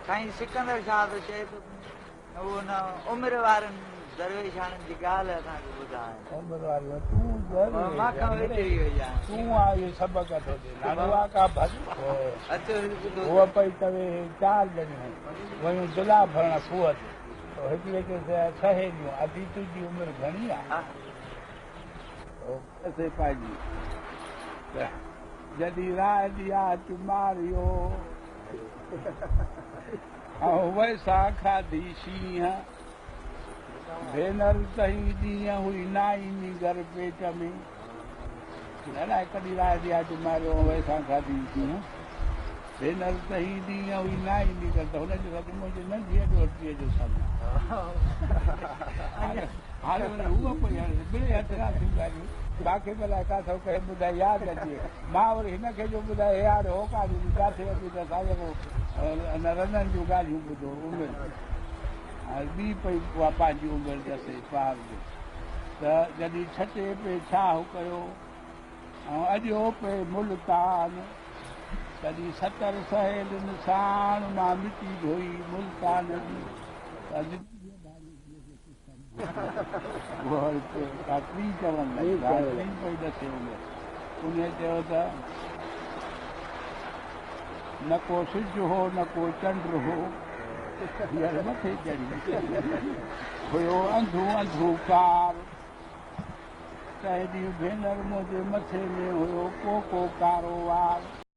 साईं सिकंदर शाह तो चए थो उहो न उमिरि वारनि दरवेशाननि जी ॻाल्हि असांखे ॿुधाए उमिरि वारी मां खां वेठी वई आहियां तूं आहे सबक थो ॾे उहा पई तवे 4 ॼणियूं वयूं दुला भरण सूअ ते हिकिड़े खे सहेलियूं अधी तुंहिंजी उमिरि घणी आहे पाइजी जॾहिं राह ॾिया चुमारियो ऐं वैसा खाधी शींहं भेनर तही ॾींहं हुई ना ईंदी घर पेट में अलाए कॾहिं राह ॾिया चुमारियो वैसा खाधी शींहं भेनर तही ॾींहं हुई ना ईंदी घर त हुनजो सभु मुंहिंजी नंढीअ ॾोहटीअ जो सभु हाणे उहा पई हाणे ॿिड़े हथ खां थियूं ॻाल्हियूं बाक़ी भला किथां कंहिं ॿुधाए यादि अचे मां वरी हिनखे जो ॿुधाए यार हो काॾी किथे अची त असांजो रननि जूं ॻाल्हियूं ॿुधो उमिरि ऐं ॿी पई उहा पंहिंजी उमिरि ॾसे पार जो त जॾहिं छटे पे छाह कयो ऐं अॼो पे मुल्तान तॾहिं 70 सहेलियुनि साण मां मिटी धोई मुल्तान जी टी चवनि पई ॾसे उमिरि उन चयो त न को सिज हो न को चंड हो हींअर मथे चढ़ी हुयो अंधू अंधू कार तंहिं ॾींहुं भेनर मुंहिंजे मथे में हुयो को कारो वार